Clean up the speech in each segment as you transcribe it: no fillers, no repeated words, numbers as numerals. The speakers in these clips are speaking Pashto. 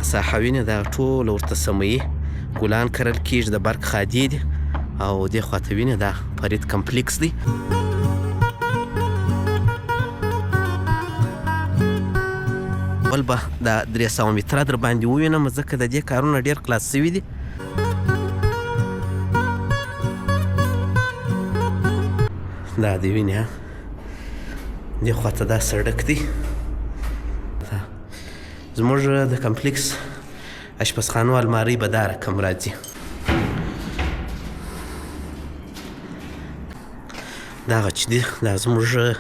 ساحه وینې دغه ټوله ورته سموي. ګلان کرل کېږي، د برق خادي دي او دې خواته وینې دا فرید کمپلیکس دی. بل به دا 300 متره در باندې ووینم ځکه د دې کارونه ډېر خلاص سوي دي. دا دې وینې دې خواته دا سړک دی. زموږ د کمپلیکس اشپزخانو المارۍ به دا رقم راځي. دغه چې دي دا زموږ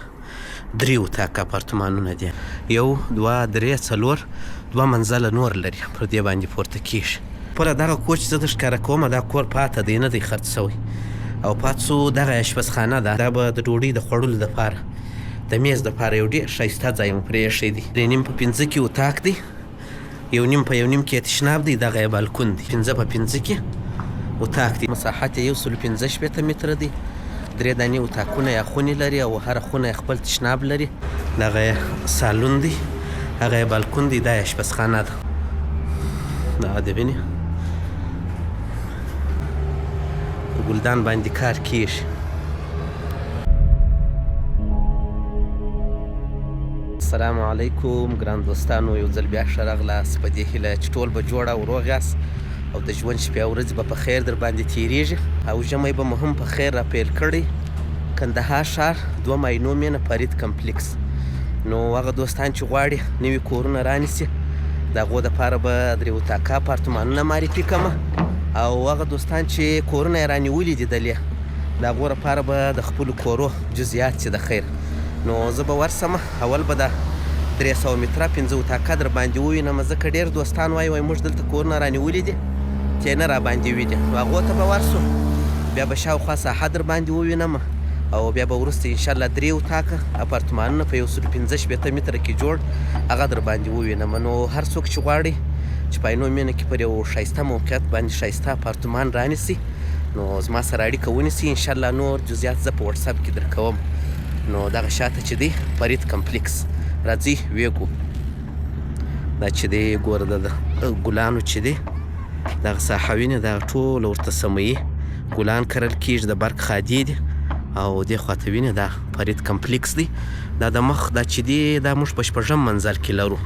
3 اتاق اپارتمانونه دي. 1 2 3 4 2 منزله نور لري، پر دې باندې پورته کېږي. خپله دغه کوچ زه د ښکاره کوم، دا کور پاته دی، نه دی خرڅ سوی او پات سو. دغه اشپزخانه ده، دا به د ډوډۍ د خوړلو دپاره د میز دپاره یو ډېر ښایسته ځای مو پرې ایښی دی. 3.5 په 5 کې اتاق دی، 1.5 په 1.5 کې تشناب دی، دغه یې بالکون دی. 5 په 5 کې اتاق دی. مساحت یې 115 متره دی. 3 دانې اتاقونه یا خونې لري او هره خونه خپل تشناب لري. دغه یې سالون دی، هغه یې بالکون دی، دا یې اشپزخانه ده. دغه دې وینې ګلدان باندې کار کېږي. السلام علیکم ګران دوستانو، یو ځل بیا ښه راغلاست. په دې هیله چې ټول به جوړ او روغ یاست او د ژوند شپې او ورځې به په خیر در باندې تېرېږي او ژمی به مو هم په خیر را پیل کړی. کندهار ښار 2 ماینو مینه فرید کمپلیکس. نو هغه دوستان چې غواړي نوي کورونه رانیسي، د هغو دپاره به 3 اتاقه اپارتمانونه معرفي کړمه او هغه دوستان چې کورونه یې رانیولي دي دلې، د هغو لپاره به د خپلو کورو جزئیات چې د خیر. نو زه به ورسمه. اول به د 300 متره 5 اتاقه در باندې ووینم، ځکه ډېر دوستان وایي موږ دلته کورونه رانیولي دي چې نه را باندې وي دي. نو هغو ته به ورسو، بیا به شاوخوا ساحه در باندې ووینم او بیا به وروسته انشاءالله 3 اتاقه اپارتمانونه په 115 متره کې جوړ هغه در باندې ووینم. نو هر څوک چې غواړي چې په عینو مینه کې پر یو ښایسته موقعیت باندې ښایسته اپارتمان رانیسي، نو زما سره اړیکه ونیسي. انشاءالله نور جزئیات زه په وټساپ کې در کوم. نو دغه شاته چې دی فرید کمپلیکس، راځئ ویګو. دا چې دی ګوره د ګلانو چې دی دغه ساحه وینې دغه ټوله ورته سموي. ګلان کرل کېږي، د برق خادي دي او دې خواته وینې دا فرید کمپلیکس دی. دا د مخ دا چې دی دا موږ په 6 منزل کې لرو.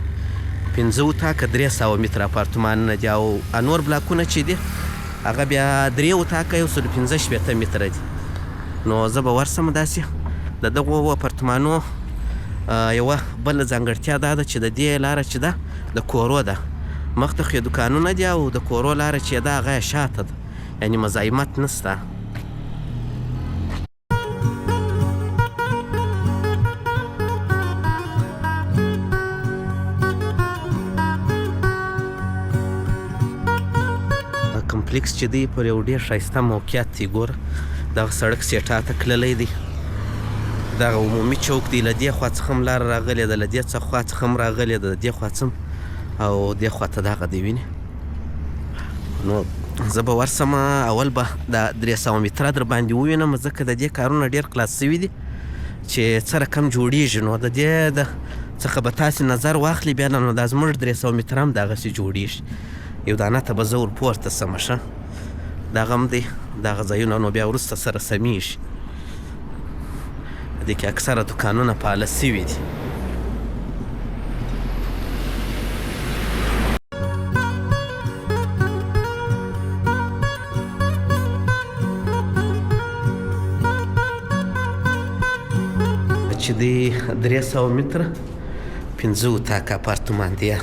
5 اتاقه 300 متره اپارتمانونه دي او نور بلاکونه چې دي هغه بیا 3 اتاقه 115 متره دي. نو زه به ورسم. داسې د دغو اپارتمانو یوه بله ځانګړتیا دا ده چې د دې لاره چې ده د کورو ده، مخته خو یې دوکانونه دي او د کورو لاره چې ده هغه یې شاته ده، یعنې مزاحمت نشته. کمپلیکس چې دی پر یو ډېر ښایسته موقعیت دی. ګوره دغه سړک سیټا ته تللی دی، دغه عمومي چوک دی، له دې خوا څخه هم لاره راغلې ده، له دې خوا څخه هم راغلې ده، د دې خوا څخه او دې خوا ته دغه دی وینې. نو زه به ورسم. اول به د 300 متره در باندې ووینم، ځکه د دې کارونه ډېر خلاص سوي دي چې څه رقم جوړېږي. نو د دې د څخه به تاسې نظر واخلي بیا. نو دا زموږ 300 متره هم دغسې جوړېږي. یو دانه ته به زه ور پورته سمه ښه، دغه هم دی دغه ځایونه. نو بیا وروسته سره سمیږي. دې کې اکثره دوکانونه فعاله سوي دي. چې دی 300 متره 5 اتاقه اپارتمان دی.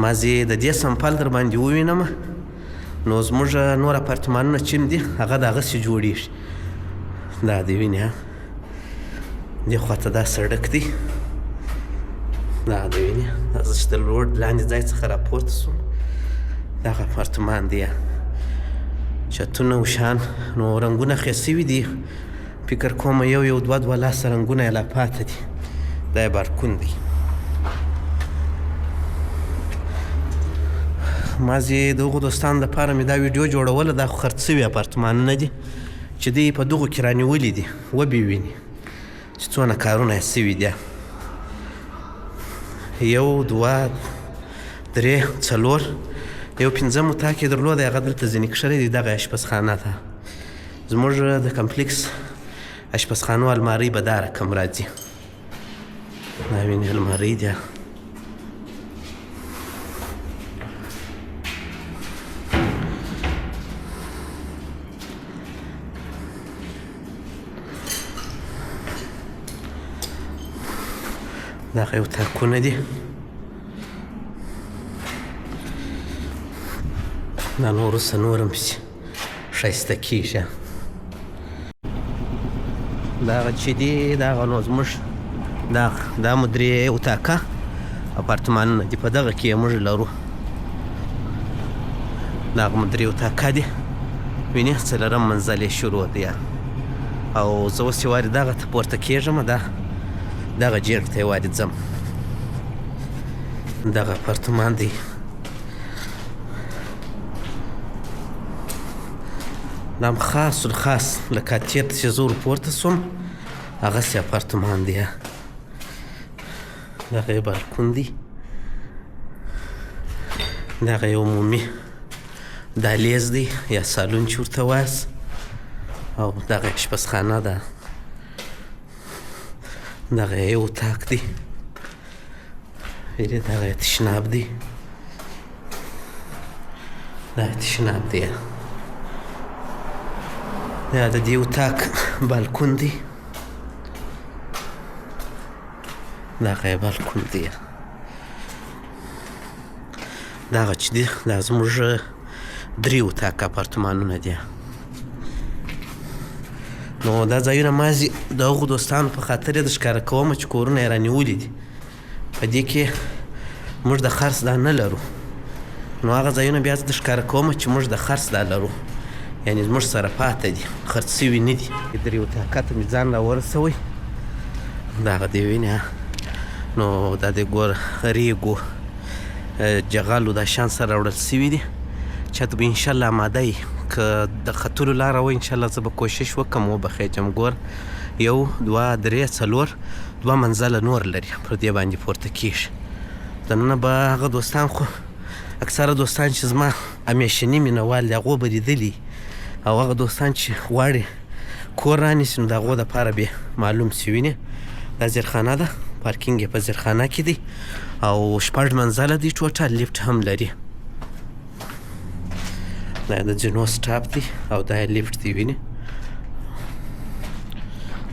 ما زه د دې سمپل در باندې ووینم. نو زموږ نور اپارتمانونه چې دي هغه دغسې جوړېږي. دا دې وینې دې خواته دا سړک دی، دا دې وینې زه چې د روډ لاندې ځای څخه راپورته سوم دغه اپارتمان دی. چتونه او شان نو رنګونه ښه سوي دي، فکر کوم یو 2 لاسه رنګونه یې لا پاته دي. دا یې بالکون دی. ما زه د هغو دوستانو دپاره مې دا ویډیو جوړوله، دا خو خرڅ سوي اپارتمانونه دي چې دوی په دغو کې رانیولي دي. وبې ویني چې څونه کارونه یې سوي دي. 1 2 3 4 یو 5م اتاق یې درلود، هغه دلته ځینې کښلی دی، دغه اشپزخانه ده. زموږ د کمپلیکس اشپزخانو المارۍ به دا رقم راځي. دا وینې المارۍ ده. دغه یو اتاقونه دي. دا نو وروسته نور هم پسې ښایسته کېږي. دغه چې دي دغه نو زموږ دا مو 3 اتاقه اپارتمانونه دي، په دغه کې یې موږ لرو. دغه مو 3 اتاقه دي. وینې 4م منزل یې شروع دی. او زه اوس یې وارې دغه ته پورته کېږم، دغه جیرک ته یې وارې ځم. دغه اپارتمان دی. دا هم خاص الخاص لکه اتیا ته چې زه ورپورته سوم هغسې اپارتمان دی. دغه یې بالکون دی. دغه یو عمومي دهلیز دی یا سالون چې ورته وایاست. او دغه اشپزخانه ده. دغه یو اتاق دی. دغه تشناب دی. دا تشناب دی. دا د دې اتاق بالکون دی. دغه یې بالکون دی. دغه چې دی دا زموږ 3 اتاق اپارتمانونه دي. نو دا ځایونه مازې د هغو دوستانو په خاطر یې د ښکاره کومه چې کورونه یې رانیولي دي. په دې کې موږ د خرڅ دا نه لرو. نو هغه ځایونه بیا د ښکاره کومه چې موږ د خرڅ دا لرو، یعنې زموږ سره پاته دي، خرڅ سوي نه دي. 3 اتاقه ته مې ځان راورسوی. دغه دې وینې. نو دا د ګور ریګو جغالو دا شان سره وړل سوي دي. چت به انشاءالله آماده وي. که د ختلو لاره وه انشاءالله زه به کوشش وکړم وبخیجم. ګور 1 2 3 4 2 منزله نور لري، پر دې باندې پورته کېږي. دننه به هغه دوستان، خو اکثره دوستان چې زما همیشني مینهوال دي هغو به لیدلي، او هغه دوستان چې غواړي کور رانیسي نو د هغو دپاره به معلوم سي. وینې دا زیرخانه ده، پارکینګ یې په زیرخانه کې دی، او 6 منزله دی ټوټل، لیفټ هم لري. دا د جنو سټاپ دی او دا لیفټ دی. وینې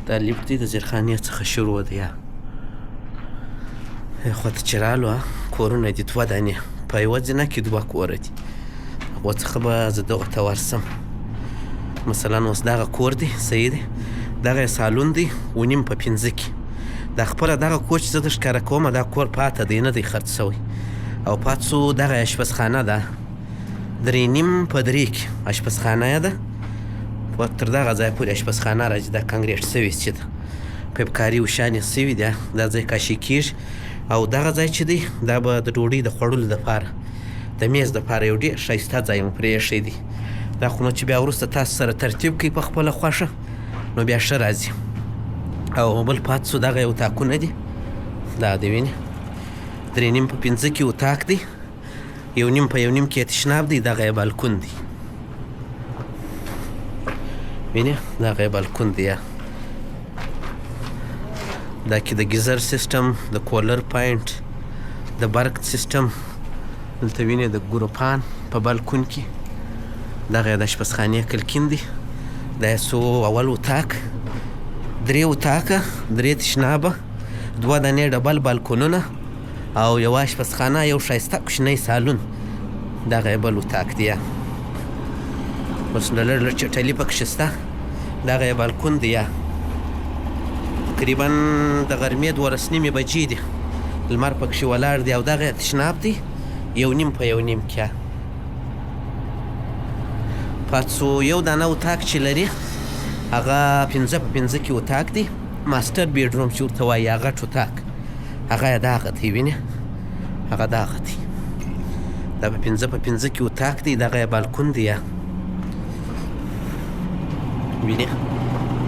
دا لیفټ دی د زیرخانې څخه شروع دی. خواته چې رالو کورونه دي 2 دانې، په یوه زینه کې 2 کوره دي. هغو څخه به زه دغو ته ورسم. مثلا اوس دغه کور دی، صحیح دی، دغه سالون دی 1.5 په 5 کې. دا خپله دغه کور چې زه د ښکاره کومه دا کور پاته دی، نه دی خرڅ سوی. او پات سو دغه اشپزخانه ده 3.5 په 3 کې اشپزخانه یې ده. تر دغه ځایه پورې اشپزخانه راځي. دا کانکریټ سوي چې ده، پیپکاري و شانې سوي ده. دا ځای کاشي کېږي. او دغه ځای چې دی دا به د ډوډۍ د خوړلو دپاره، د میز دپاره یو ډېر ښایسته ځای مو پرې ایښی دی. دا خو نو چې بیا وروسته تاسو سره ترتیب کوئ په خپله خوښه نو بیا ښه راځي. او بل پات سو دغه یو اتاقونه دي. دا دی وینې 3.5 په 5 کې اتاق دی، 1.5 په 1.5 کې تشناب دی. دغه یې بالکون دی. وینې دغه یې بالکون دی. دا کې د ګیزر سیستم، د کولر پاینټ، د برق سیستم. دلته وینې د ګروپان په بالکون کې. دغه یې د اشپزخانې کلکین دی. دا یې سو اول اتاق، 3 اتاقه، 3 تشنابه، 2 دانې ډبل بالکونونه، او یوه اشپزخانه، یو ښایسته کوچنی سالون. دغه یې بل اتاق دی. اوس لږ لږ چټلي پکښې شته. دغه یې بالکون دی. تقریبا د غرمې 12:30 بجې دي، لمر پکښې ولاړ دی. او دغه یې تشناب دی 1.5 په 1.5 کې. پات سو یو دانه اتاق چې لري هغه 5 په 5 کې اتاق دی، ماستر بیډروم چې ورته وایي، هغه غټ اتاق. هغه یې دغه دی. وینې هغه دغه دی. دا په 5 په 5 کې اتاق دی. دغه یې بالکون دی. وینې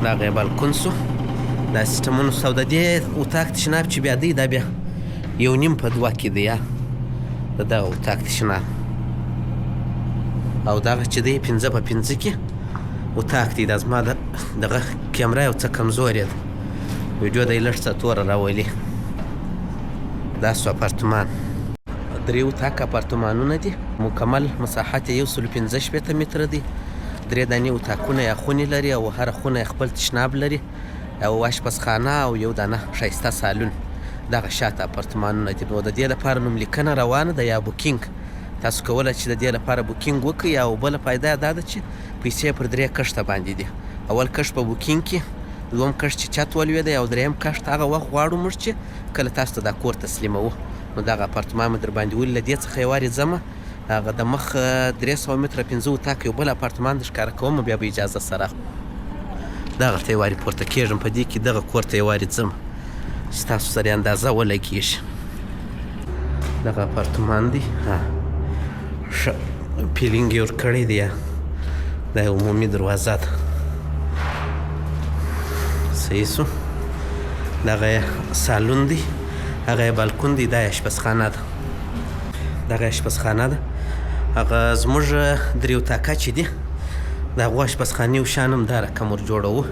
دغه یې بالکون سو. دا سیستمونه سو. د دې اتاق تشناب چې بیا دی دا بیا 1.5 په 2 کې دی. د دغه اتاق تشناب او دغه چې دی 5 په 5 کې اتاق دی. دا زما دغه کیمره یو څه کمزورې ده، ویډیو دی لږ څه توره راولي. دا سو اپارتمان 3 اتاق اپارتمانونه دي، مکمل مساحت یې 115 متره دی. 3 دانې اتاقونه یا خونې لري او هره خونه خپل تشناب لري او اشپزخانه او یو دانه ښایسته سالون. دغه شاته اپارتمانونه دي. نو د دې لپاره نوملیکنه روانه ده یا بوکینګ. تاسو کولی چې د دې لپاره بوکینګ وکړئ. او بله فایده دا ده چې پیسې پر 3 کښته باندې دي. اول کښت په بوکینګ کې، دوم کښت چې چت ولوېدی او دریم کښت هغه وخت غواړو موږ چې کله تاسو ته دا کور تسلیموو. نو دغه اپارتمان مې در باندې ولي. له دې څخه یې وارې ځمه هغه د مخ 300 متره 5 اتاق یو بل اپارتمان د ښکاره کوم، بیا به اجازه سره دغه ته یې وارې پورته کېږم. په دې کې دغه کور ته یې وارې ځم چې تاسو سره اندازه ولګېږي. دغه اپارتمان دی، ښه پیلینګ یې ورکړی دی. دا یو عمومي دروازه ده. صحیح سو. دغه یې سالون دی، هغه یې بالکون دی. دا یې اشپزخانه ده. دغه اشپزخانه ده. هغه زموږ 3 اتاقه چې دي د هغو اشپزخانې و شان هم دا رقم ور جوړوو.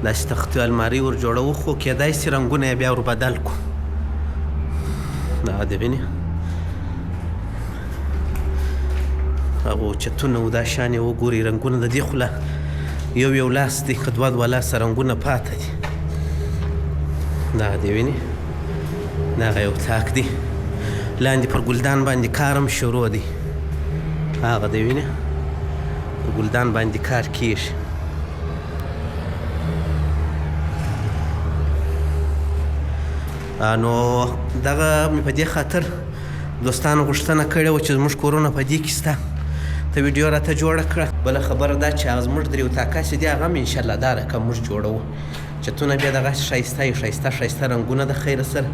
داسې تختې المارۍ ور جوړوو، خو کیدای شي رنګونه یې بیا ور بدل کړو. دغه دې وینې هغو چتونه و دا شان یې وګورئ. رنګونه د دې خو لا یو لاس دی، که 2 لاسه رنګونه پاته دي. دغه دې وینې دغه یو اتاق دی. لاندې پر ګلدان باندې کار هم شروع دی. هغه دې وینې پر ګلدان باندې کار کېږي. نو دغه مې په دې خاطر دوستانو غوښتنه کړې وه چې زموږ کورونه په دې کې شته، ته ویډیو راته جوړه کړه. بله خبره دا چې هغه زموږ 3 اتاقه چې دي هغه هم انشاءالله دا رقم موږ جوړوو. چتونه بیا دغه ښایسته رنګونه د خیره سره.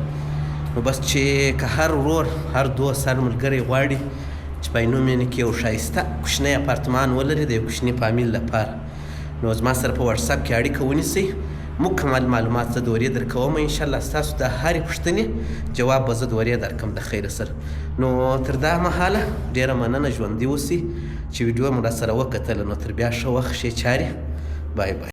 نو بس چې که هر ورور هر دوست هر ملګری غواړي چې په نوم کې یو ښایسته کوچنی اپارتمان ولري د یو کوچني فامیل لپاره، نو زما سره په واتساپ کې اړیکه ونیسئ. مکمل معلومات زه د ورې درکوم انشاءالله. ستاسو د هرې پوښتنې جواب به زه د ورې درکړم د خیره سره. نو تر دا مهاله ډېره مننه، ژوندي اوسئ. چې ویډیو مو راسره وکتله نو تر بیا ښه وخت ښې چارې. بای بای.